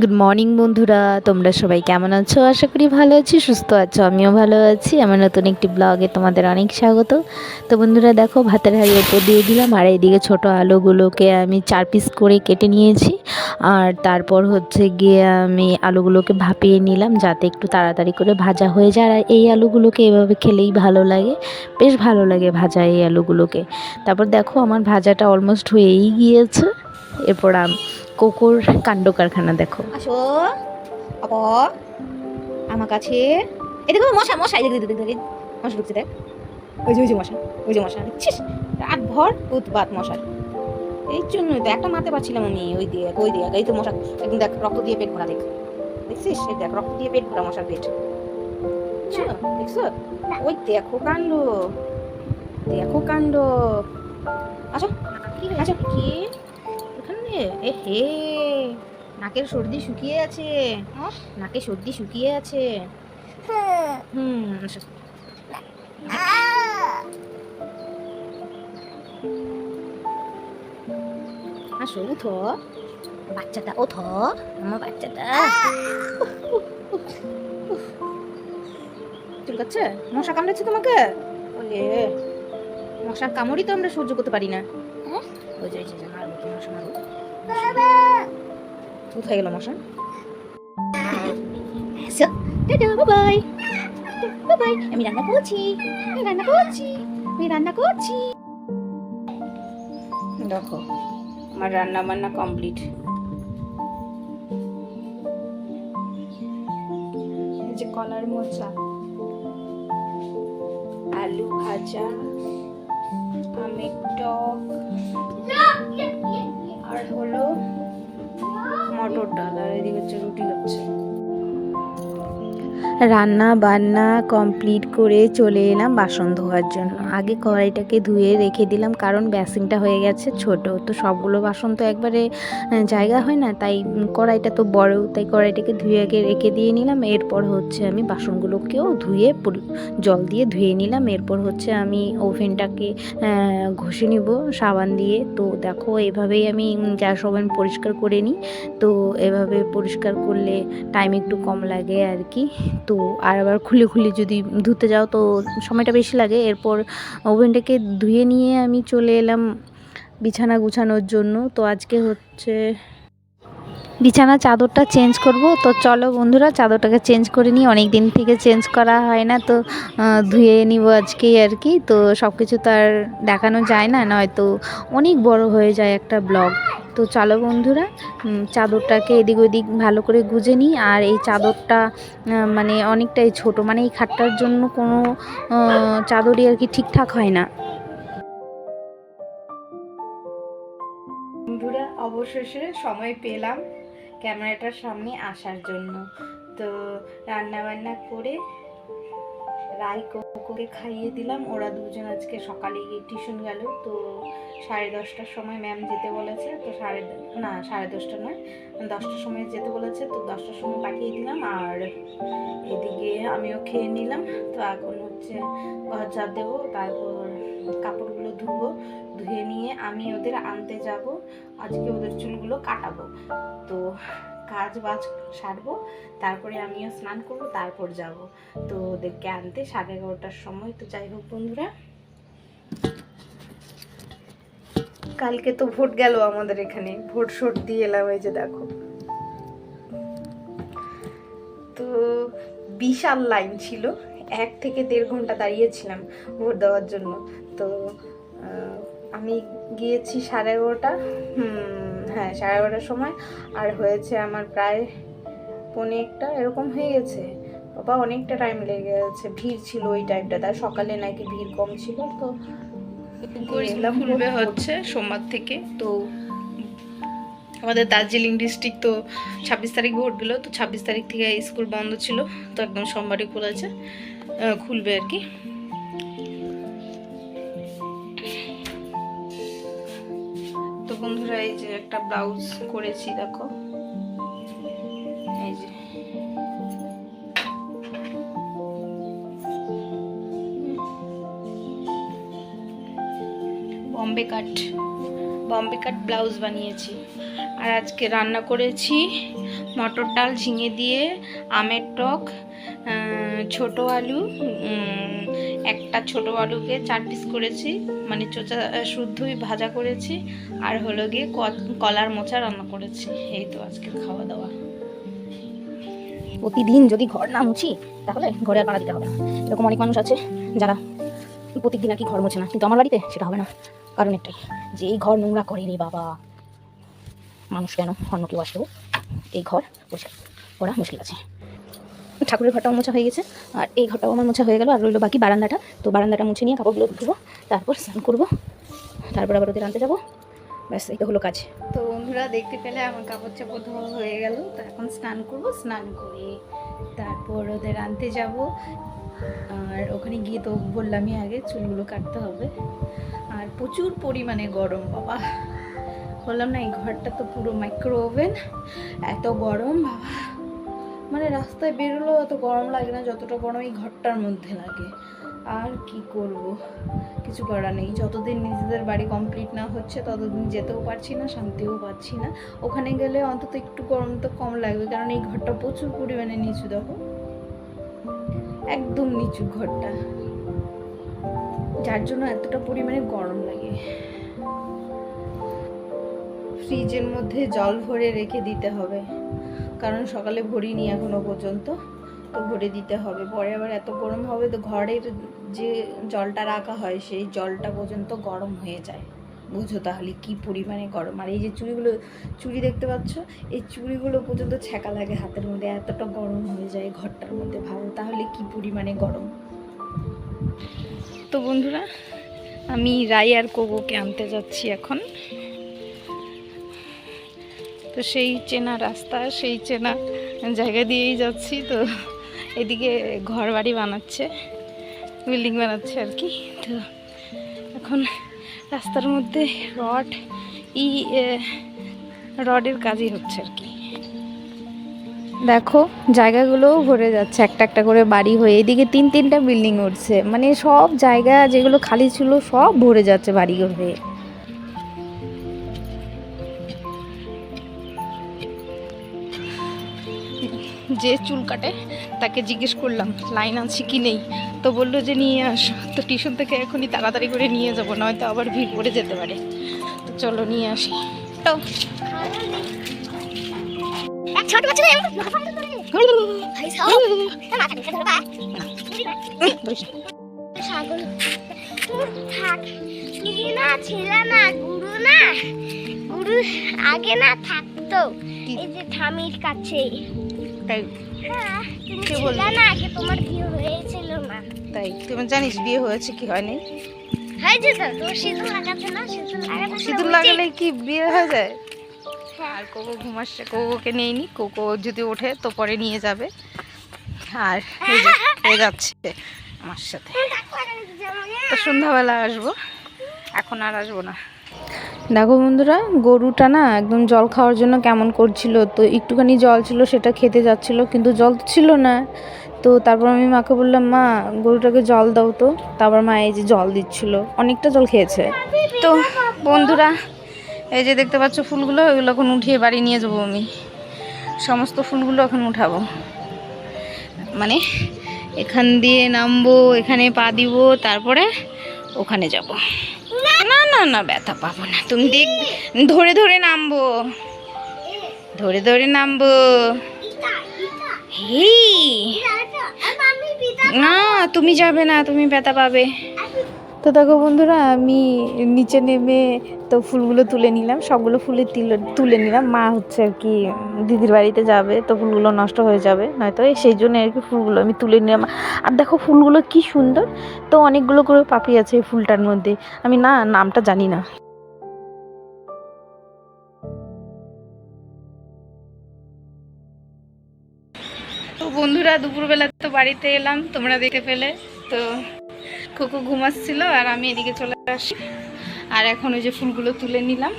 Good morning বন্ধুরা, তোমরা সবাই কেমন আছো? আশা করি ভালো আছি, সুস্থ আছো। আমিও ভালো আছি। আমার নতুন একটি ব্লগে তোমাদের অনেক স্বাগত। তো বন্ধুরা দেখো, ভাতের হাঁড়ি ওপর দিয়ে দিলাম, আর এইদিকে ছোটো আলুগুলোকে আমি 4 পিস করে কেটে নিয়েছি। আর তারপর হচ্ছে গিয়ে আমি আলুগুলোকে ভাপিয়ে নিলাম, যাতে একটু তাড়াতাড়ি করে ভাজা হয়ে যায়। আর এই আলুগুলোকে এভাবে খেলেই ভালো লাগে, বেশ ভালো লাগে ভাজা এই আলুগুলোকে। তারপর দেখো, আমার ভাজাটা অলমোস্ট হয়েই গিয়েছে। এরপর কোকোর কাণ্ড কারখানা দেখো। আসো আপা আমার কাছে। এই দেখো মশা মশা, এই দেখ দেখ মশা ঢুকছে, দেখ ওই যে মশা, ওই যে মশা দেখছিস, রাত ভর উৎপাত মশার। এই জন্যই তো একটা মারতে পারছিলাম আমি। ওই দেখ এই তো মশা একদম, দেখ রক্ত দিয়ে পেট ভরা, দেখ দেখছিস, এই দেখ রক্ত দিয়ে পেট ভরা মশার পেট, দেখছো? ওই দেখো কাণ্ড, দেখো কাণ্ড। আচ্ছা আচ্ছা কি ওখানে, এ হে নাকের সর্দি শুকিয়ে আছে, নাকে সর্দি শুকিয়ে আছে। আসো উঠো, বাচ্চাটা ওঠো, আমার বাচ্চাটা চুলকাচ্ছে। মশা কামড়েছে তোমাকে? ওলে মশার কামড়ই তো আমরা সহ্য করতে পারি না। ওই যে মারবো কি মশা, মারবো। কোথায় গেল মশা? বাই বাই, আমি রান্না করছি, রান্না করছি। দেখো আমার রান্না বান্না কমপ্লিট। যে কলার মোচা, আলু ভাজা, আমের টক, আর হলো মটর ডাল, আর এদিকে হচ্ছে রুটি হচ্ছে। রান্না বান্না কমপ্লিট করে চলে এলাম বাসন ধোয়ার জন্য। আগে কড়াইটাকে ধুয়ে রেখে দিলাম, কারণ বেসিনটা হয়ে গেছে ছোট, তো সবগুলো বাসন তো একবারে জায়গা হয় না, তাই কড়াইটা তো বড়, তাই কড়াইটাকে ধুয়ে আগে রেখে দিয়ে নিলাম। এরপর হচ্ছে আমি বাসনগুলোকেও ধুয়ে জল দিয়ে ধুয়ে নিলাম। এরপর হচ্ছে আমি ওভেনটাকে ঘষে নিব সাবান দিয়ে। তো দেখো, এভাবেই আমি গ্যাস ওভেন পরিষ্কার করে নিই। তো এভাবে পরিষ্কার করলে টাইম একটু কম লাগে আর কি। তো আর আবার খুলে খুলে যদি ধুতে যাও তো সময়টা বেশি লাগে। এরপর ওভেনটাকে ধুয়ে নিয়ে আমি চলে এলাম বিছানা গুছানোর জন্য। তো আজকে হচ্ছে বিছানা চাদরটা চেঞ্জ করব। তো চলো বন্ধুরা, চাদরটাকে চেঞ্জ করে নিই, অনেক দিন থেকে চেঞ্জ করা হয় না, তো ধুয়ে নিব আজকেই আর কি। তো সব কিছু তো আর দেখানো যায় না, নয়তো অনেক বড় হয়ে যায় একটা ব্লগ। তো চলো বন্ধুরা, চাদরটাকে এদিক ওদিক ভালো করে গুজে নিই। আর এই চাদরটা মানে অনেকটাই ছোট, মানে এই খাটটার জন্য কোনো চাদরই আর কি ঠিকঠাক হয় না। বন্ধুরা, অবশেষে সময় পেলাম ক্যামেরাটার সামনে আসার জন্য। তো রান্না বান্না করে রাই কোকোকে খাইয়ে দিলাম। ওরা দুজন আজকে সকালে গিয়ে টিউশন গেল। তো 10:30টার সময় ম্যাম যেতে বলেছে, তো 10:30 নয়, 10টার সময় যেতে বলেছে, তো 10টার সময় পাঠিয়ে দিলাম। আর এদিকে আমিও খেয়ে নিলাম। তো এখন হচ্ছে ঘর ঝাড় দেবো, তারপর কাপড়গুলো ধুবো, ধুয়ে নিয়ে আমি ওদের আনতে যাব। আজকে ওদের চুলগুলো কাটাবো। তো কাজ বাজ সারবো, তারপরে আমিও স্নান করবো, তারপর যাব তো ওদেরকে আনতে 11:30টার সময়। তো যাই হোক বন্ধুরা, কালকে তো ভোট গেল আমাদের এখানে, ভোট শোট দিয়ে এলাম। এই যে দেখো, তো বিশাল লাইন ছিল, 1 থেকে 1.5 ঘন্টা দাঁড়িয়েছিলাম ভোট দেওয়ার জন্য। তো আমি গিয়েছি 11:30, হ্যাঁ 11:30টার সময়, আর হয়েছে আমার প্রায় 1:45 এরকম হয়ে গেছে। বাবা অনেকটা টাইম লেগে গেছে, ভিড় ছিল ওই টাইমটা, তার সকালে নাকি ভিড় কম ছিল। তো খুলবে হচ্ছে সোমবার থেকে। তো আমাদের দার্জিলিং ডিস্ট্রিক্ট তো 26 তারিখ ভোট গেল, তো 26 তারিখ থেকে স্কুল বন্ধ ছিল, তো একদম সোমবারই খুলেছে, খুলবে আর কি। তো বন্ধুরা, এই যে একটা ব্লাউজ করেছি দেখো, এই যে বম্বে কাট ব্লাউজ বানিয়েছি। আর আজকে রান্না করেছি মটর ডাল, ঝিঙে দিয়ে, আমের টক, ছোট আলু, একটা ছোট আলুকে 4 পিস করেছি, মানে চোচা শুদ্ধই ভাজা করেছি, আর হলো গিয়ে কলার মোচা রান্না করেছি। এই তো আজকে খাওয়া দাওয়া। প্রতিদিন যদি ঘর না মুছি তাহলে ঘরে আর পাড়া দিতে হবে না। এরকম অনেক মানুষ আছে যারা প্রত্যেকদিন আর কি ঘর মোছে না, কিন্তু আমার বাড়িতে সেটা হবে না। কারণ একটাই, যে এই ঘর নোংরা করে রে বাবা, মানুষ কেন অন্য কেউ আসলেও এই ঘর পরিষ্কার করা মুশকিল আছে। ঠাকুরের ঘরটাও মোছা হয়ে গেছে, আর এই ঘরটাও আমার মোছা হয়ে গেল, আর রইলো বাকি বারান্দাটা। তো বারান্দাটা মুছে নিয়ে কাপড়গুলো ধুবো, তারপর স্নান করবো, তারপর আবার ওদের আনতে যাবো। ব্যাস, এইটা হলো কাজ। তো বন্ধুরা দেখতে পেলে আমার কাপড় চাপড় ধোয়া হয়ে গেল। তো এখন স্নান করব, স্নান করে তারপর ওদের আনতে যাব। আর ওখানে গিয়ে তো বললামই আগে চুলগুলো কাটতে হবে। আর প্রচুর পরিমাণে গরম বাবা, বললাম না এই ঘরটা তো পুরো মাইক্রো ওভেন, এত গরম বাবা। মানে রাস্তায় বেরোলেও এত গরম লাগে না যতটা গরম এই ঘরটার মধ্যে লাগে। আর কি করব, কিছু করার নেই। যতদিন নিজেদের বাড়ি কমপ্লিট না হচ্ছে ততদিন যেতেও পারছি না, শান্তিও পাচ্ছি না। ওখানে গেলে অন্তত একটু গরম তো কম লাগবে, কারণ এই ঘরটা প্রচুর পরিমাণে নিচু, দেখো একদম নিচু ঘরটা, যার জন্য এতটা পরিমাণে গরম লাগে। ফ্রিজের মধ্যে জল ভরে রেখে দিতে হবে, কারণ সকালে ভরিনি এখনো পর্যন্ত, তো ভরে দিতে হবে। পরে আবার এত গরম হবে তো ঘরের যে জলটা রাখা হয় সেই জলটা পর্যন্ত গরম হয়ে যায়। বুঝো তাহলে কি পরিমাণে গরম। আর এই যে চুড়ি দেখতে পাচ্ছ, এই চুড়িগুলো পর্যন্ত ছ্যাঁকা লাগে হাতের মধ্যে, এতটা গরম হয়ে যায় ঘরটার মধ্যে। ভাবো তাহলে কি পরিমাণে গরম। তো বন্ধুরা, আমি রাই আর কোকোকে আনতে যাচ্ছি এখন। তো সেই চেনা রাস্তা, সেই চেনা জায়গা দিয়েই যাচ্ছি। তো এদিকে ঘর বাড়ি বানাচ্ছে, বিল্ডিং বানাচ্ছে আর কি। তো এখন রাস্তার মধ্যে রডের কাজই হচ্ছে আর কি। দেখো জায়গাগুলোও ভরে যাচ্ছে, একটা একটা করে বাড়ি হয়ে এদিকে 3-3টা বিল্ডিং উঠছে, মানে সব জায়গা যেগুলো খালি ছিল সব ভরে যাচ্ছে বাড়িঘর হয়ে। যে চুল কাটে তাকে জিজ্ঞেস করলাম লাইন আছে কি নেই, তো বললো যে নিয়ে আসো। তো টিউশন থেকে এখনই তাড়াতাড়ি করে নিয়ে যাবো, নয়তো আবার ভিড় পড়ে যেতে পারে। তো চলো নিয়ে আসি। তো আগে না থাকতো এই যে ঠামির কাছে, তাই তুমি কে ছিলে বললো? না আগে, তোমার বিয়ে হয়েছিল না? তাই তুমি জানিস বিয়ে হয়েছে কি হয়নি? হয়েছে তো, তোমার সিঁদুর লাগাচ্ছে না? সিঁদুর লাগালে কি বিয়ে হয়ে যায়? হ্যাঁ। আর কোকো ঘুমাচ্ছে, কোকোকে নিয়ে নি, কোকো যদি ওঠে তো পরে নিয়ে যাবে। আর এই যে হয়ে যাচ্ছে আমার সাথে। তো সন্ধ্যাবেলা আসবো, এখন আর আসবো না। দেখো বন্ধুরা, গরুটা না একদম জল খাওয়ার জন্য কেমন করছিল। তো একটুখানি জল ছিল, সেটা খেতে যাচ্ছিল, কিন্তু জল তো ছিল না। তো তারপর আমি মাকে বললাম, মা গরুটাকে জল দাও তো। তারপর মা এই যে জল দিচ্ছিল, অনেকটা জল খেয়েছে। তো বন্ধুরা, এই যে দেখতে পাচ্ছ ফুলগুলো, এগুলো এখন উঠিয়ে বাড়ি নিয়ে যাবো আমি। সমস্ত ফুলগুলো এখন উঠাবো, মানে এখান দিয়ে নামবো, এখানে পা দিব, তারপরে ওখানে যাব। না না না, ব্যথা পাবো না, তুমি ধরে ধরে নামবো, ধরে ধরে নামবো। হেই না, তুমি যাবে না, তুমি ব্যথা পাবে। তো দেখো বন্ধুরা, আমি নিচে নেমে তো ফুলগুলো তুলে নিলাম, সবগুলো ফুলে তুলে নিলাম। মা হচ্ছে আর কি দিদির বাড়িতে যাবে, তো ফুলগুলো নষ্ট হয়ে যাবে নয়তো, সেই জন্য আর কি ফুলগুলো আমি তুলে নিলাম। আর দেখো ফুলগুলো কি সুন্দর, তো অনেকগুলো করে পাপড়ি আছে এই ফুলটার মধ্যে, আমি না নামটা জানি না। তো বন্ধুরা, দুপুরবেলা তো বাড়িতে এলাম, তোমরা দেখতে পেলে। তো কোকো ঘুমাচ্ছিল আর আমি এদিকে চলে আসি। আর এখন ওই যে ফুলগুলো তুলে নিলাম।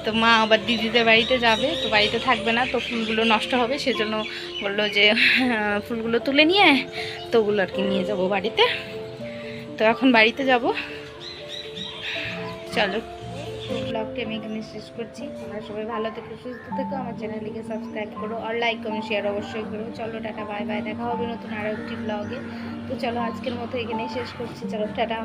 তো মা আবার দিদিদের বাড়িতে যাবে, তো বাড়িতে থাকবে না, তো ফুলগুলো নষ্ট হবে, সেজন্য বললো যে ফুলগুলো তুলে নিয়ে তো ওগুলো আর কি নিয়ে যাব বাড়িতে। তো এখন বাড়িতে যাব, চলো। তো ব্লগটি আমি এখানে শেষ করছি। তোমরা সবাই ভালো থেকো, সুস্থ থেকো, আমার চ্যানেলটিকে সাবস্ক্রাইব করো আর লাইক কমেন্ট শেয়ার অবশ্যই করো। চলো টাটা বাই বাই, দেখা হবে নতুন আরও একটি ব্লগে। তো চলো আজকের মতো এখানেই শেষ করছি, চলো টাটা।